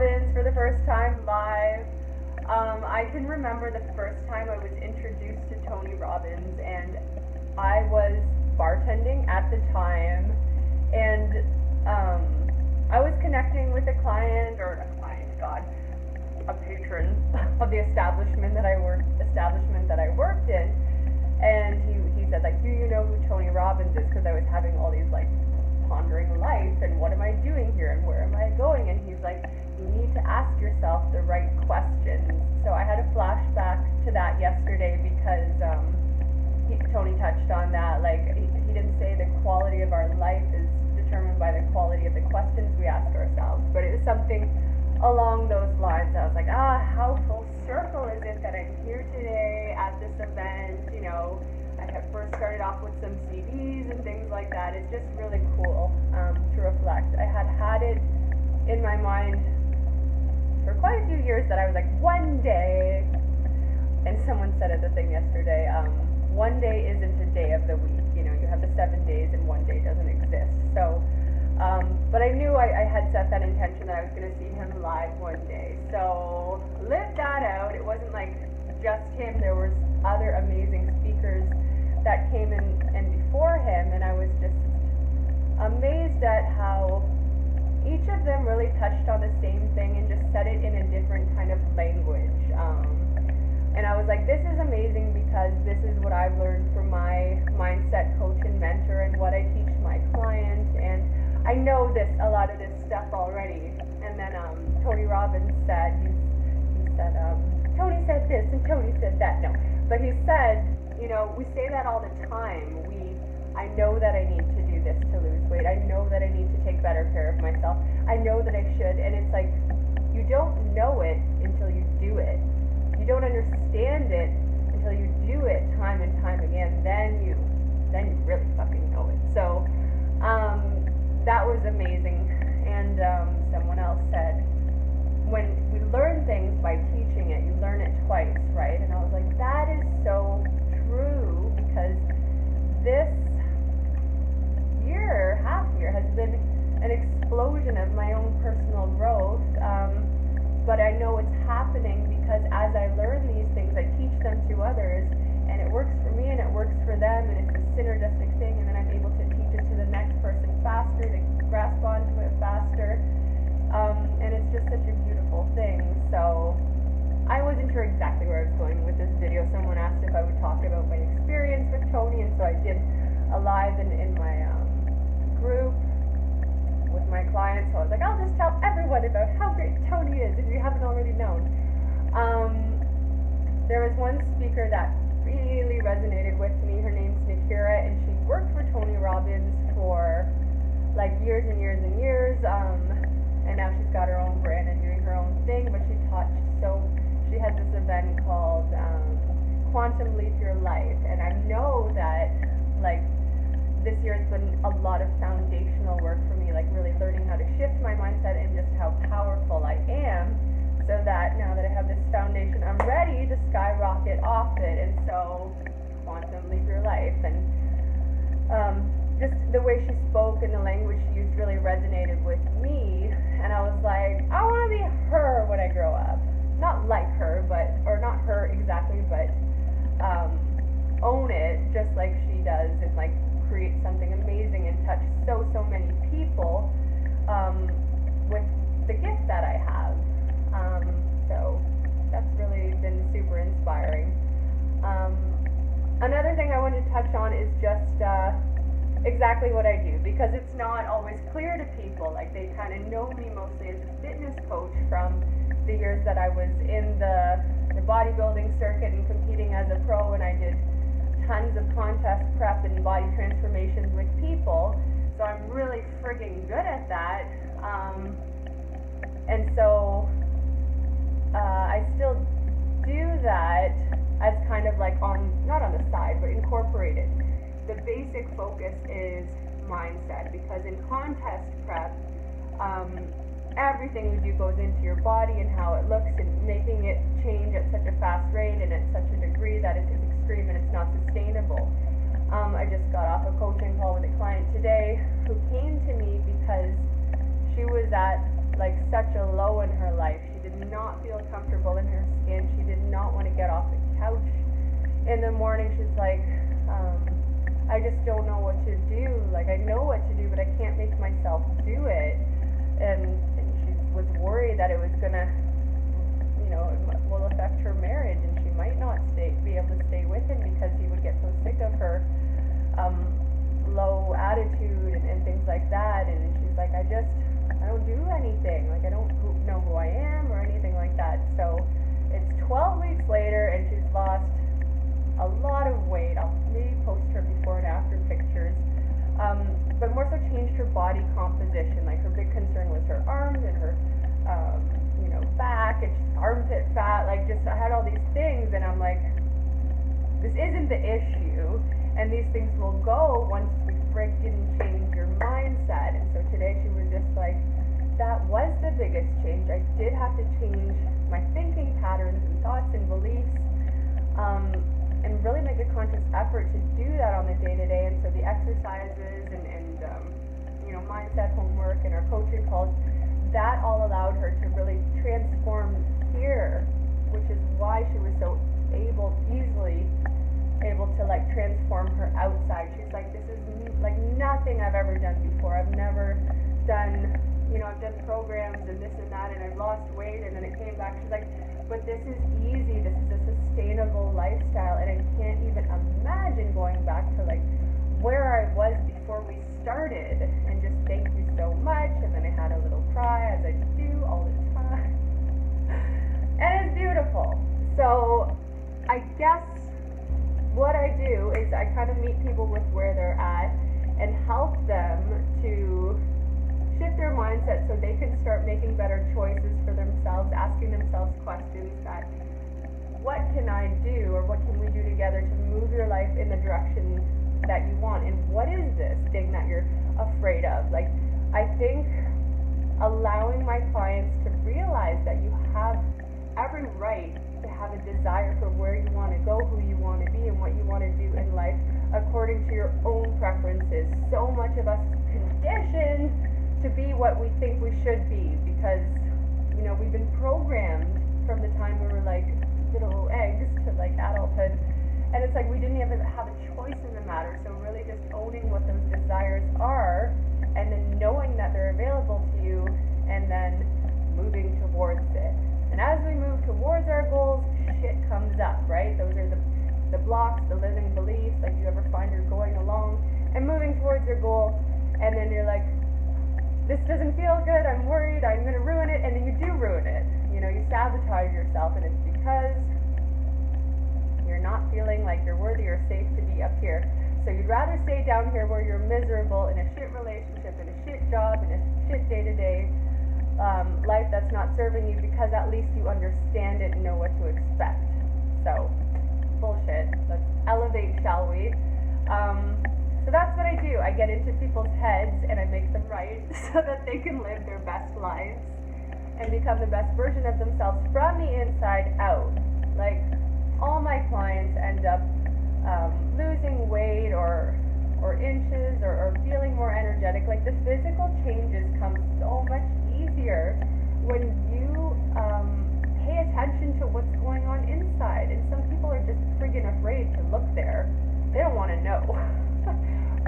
Robbins for the first time live. I can remember the first time I was introduced to Tony Robbins, and I was bartending at the time, and I was connecting with a client, or a client, God, a patron of the establishment that I worked in, and he said, like, do you know who Tony Robbins is? Because I was having all these, like, pondering life, and what am I doing here, and where am I going? And he's like, you need to ask yourself the right questions. So I had a flashback to that yesterday because Tony touched on that. Like, he didn't say the quality of our life is determined by the quality of the questions we ask ourselves, but it was something along those lines. I was like, how full circle is it that I'm here today at this event? You know, I had first started off with some CDs and things like that. It's just really cool to reflect. I had it in my mind for quite a few years that I was like, one day, and someone said at the thing yesterday, one day isn't a day of the week. You know, you have the 7 days and one day doesn't exist. So, but I knew I had set that intention that I was going to see him live one day. So, lived that out. It wasn't like just him. There was other amazing speakers that came in and before him, and I was just amazed at how each of them really touched on the same thing and just said it in a different kind of language. And I was like, this is amazing because this is what I've learned from my mindset coach and mentor and what I teach my clients. And I know a lot of this stuff already. And then Tony Robbins said, he said, Tony said this and Tony said that. No, but he said, you know, we say that all the time. I know that I need to do this to lose weight. I know that I need to take better care of myself. I know that I should. And it's like, you don't know it until you do it. You don't understand it until you do it time and time again. Then you really fucking know it. So that was amazing. And someone else said, when we learn things by teaching it, you learn it twice, right? And I was like, that is so true, because this half year has been an explosion of my own personal growth, but I know it's happening because as I learn these things, I teach them to others, and it works for me and it works for them, and it's a synergistic thing, and then I'm able to teach it to the next person faster, to grasp onto it faster, and it's just such a beautiful thing. So I wasn't sure exactly where I was going with this video. Someone asked if I would talk about my experience with Tony, and so I did a live in my group with my clients. So I was like, I'll just tell everyone about how great Tony is if you haven't already known. There was one speaker that really resonated with me. Her name's Nikira, and she worked for Tony Robbins for like years and years and years, and now she's got her own brand and doing her own thing, but she has this event called Quantum Leap Your Life, and I know that like this year has been a lot of foundational work for me, like really learning how to shift my mindset and just how powerful I am, so that now that I have this foundation, I'm ready to skyrocket off it. And so Quantum Leap Your Life, and just the way she spoke and the language she used really resonated with me, and I was like, I want to be her when I grow up. Not like her, or not her exactly, but own it just like she does, and like create something amazing and touch so many people with the gift that I have. So that's really been super inspiring. Another thing I wanted to touch on is just exactly what I do, because it's not always clear to people. Like, they kind of know me mostly as a fitness coach from the years that I was in the bodybuilding circuit and competing as a pro, and I did tons of contest prep and body transformations with people, so I'm really friggin' good at that, and so I still do that as kind of like not on the side, but incorporated. The basic focus is mindset, because in contest prep, everything you do goes into your body and how it looks, and making it change at such a fast rate and at such a degree that it's extreme and it's not sustainable. I just got off a coaching call with a client today who came to me because she was at like such a low in her life. She did not feel comfortable in her skin. She did not want to get off the couch in the morning. She's like, I just don't know what to do. Like, I know what to do, but I can't make myself do it. And she was worried that it was gonna, it will affect her marriage, and she might not be able to stay with him because he would get so sick of her low attitude and things like that. And she's like, I don't do anything. Like, I don't know who I am or anything like that. So it's 12 weeks later, and she's lost a lot of weight. I'll maybe post her before and after pictures. But more so changed her body composition. Like, her big concern was her arms and her, back and armpit fat. Like, just I had all these things, and I'm like, this isn't the issue, and these things will go once we freaking change your mindset. And so today she was just like, that was the biggest change. I did have to change my thinking patterns and thoughts and beliefs, and really make a conscious effort to do that on the day-to-day. And so the exercises and mindset homework and our coaching calls, that all allowed her to really transform here, which is why she was so easily able to like transform her outside. She's like, this is like nothing I've ever done before. I've never done, I've done programs and this and that, and I've lost weight, and then it came back. She's like, but this is easy. This is a sustainable lifestyle, and I can't even imagine going back to like where I was before we started. And just thank you so much. And then I had a little cry, as I do all the time. And it's beautiful. So I guess what I do is I kind of meet people with where they're at and help them to shift their mindset so they can start making better choices for themselves, asking themselves questions that, what can I do, or what can we do together to move your life in the direction that you want? And what is this thing that you're afraid of? Like, I think allowing my clients to realize that you have every right to have a desire for where you want to go, who you want to be, and what you want to do in life according to your own preferences. So much of us is conditioned to be what we think we should be because, we've been programmed from the time we were like little eggs to like adulthood. And it's like we didn't even have a choice in the matter. So really just owning what those desires are, and then knowing that they're available to you, and then moving towards it. And as we move towards our goals, shit comes up, right? Those are the blocks, the limiting beliefs. Like, you ever find you're going along and moving towards your goal, and then you're like, this doesn't feel good, I'm worried, I'm going to ruin it, and then you do ruin it. You sabotage yourself, and it's because you're not feeling like you're worthy or safe to be up here. So you'd rather stay down here where you're miserable in a shit relationship, in a shit job, in a shit day-to-day life that's not serving you, because at least you understand it and know what to expect. So, bullshit. Let's elevate, shall we? So that's what I do. I get into people's heads and I make them right so that they can live their best lives and become the best version of themselves from the inside out. Like, all my clients end up losing weight or inches or feeling more energetic. Like, the physical changes come so much easier when you pay attention to what's going on inside. And some people are just friggin' afraid to look there. They don't want to know.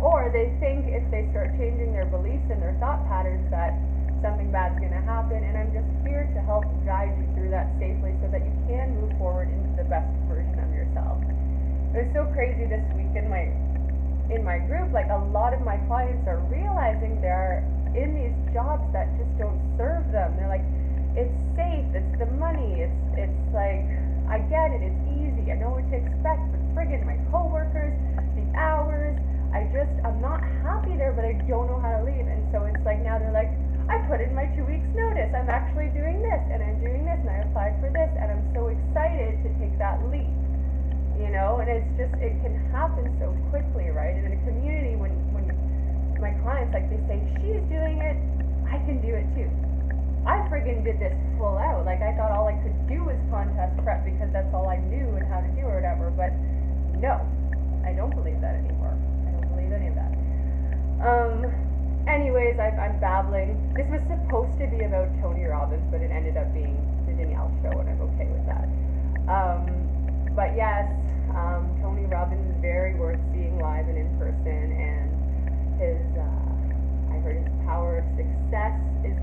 Or they think if they start changing their beliefs and their thought patterns that something bad's going to happen. And I'm just here to help guide you through that safely so that you can move forward into the best version of yourself. It was so crazy this week in my group. Like, a lot of my clients are realizing they're in these jobs that just don't serve them. They're like, it's safe, it's the money, it's like, I get it, it's easy, I know what to expect, but friggin' my coworkers, the hours, I'm not happy there, but I don't know how to leave. And so it's like, now they're like, I put in my 2 weeks notice, I'm actually doing this, and I'm doing this, and I applied for this, and I'm so excited to take that leap, and it's just, it can happen so quickly, right? And in a community, when my clients, like, they say, she's doing it, I can do it too. I friggin' did this full out. Like, I thought all I could do was contest prep because that's all I knew and how to do or whatever, but no, I don't believe that anymore. I don't believe any of that. Anyways, Anyways, I'm babbling. This was supposed to be about Tony Robbins, but it ended up being the Danielle show, and I'm okay with that. But yes, Tony Robbins is very worth seeing live and in person, and his, I heard his Power of Success is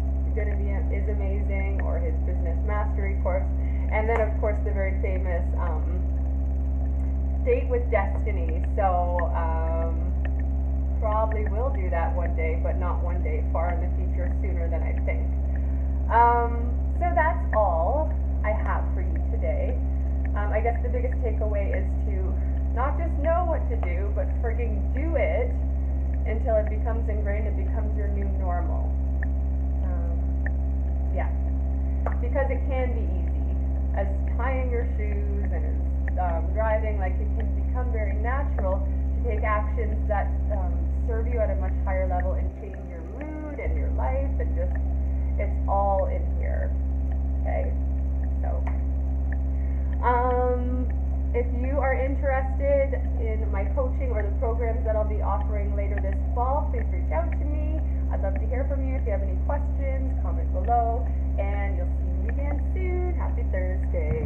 amazing, or his Business Mastery course, and then of course the very famous Date with Destiny. So probably will do that one day, but not one day, far in the future, sooner than I think. So that's all I have for you today. I guess the biggest takeaway is to not just know what to do, but frigging do it until it becomes ingrained, it becomes your new normal. Yeah, because it can be easy, as tying your shoes and as driving, like it can become very natural to take actions that serve you at a much higher level and change your mood and your life, and just, it's all in here, okay? So, if you are interested in my coaching or the programs that I'll be offering later this fall, please reach out to me. I'd love to hear from you. If you have any questions, comment below, and you'll see me again soon. Happy Thursday.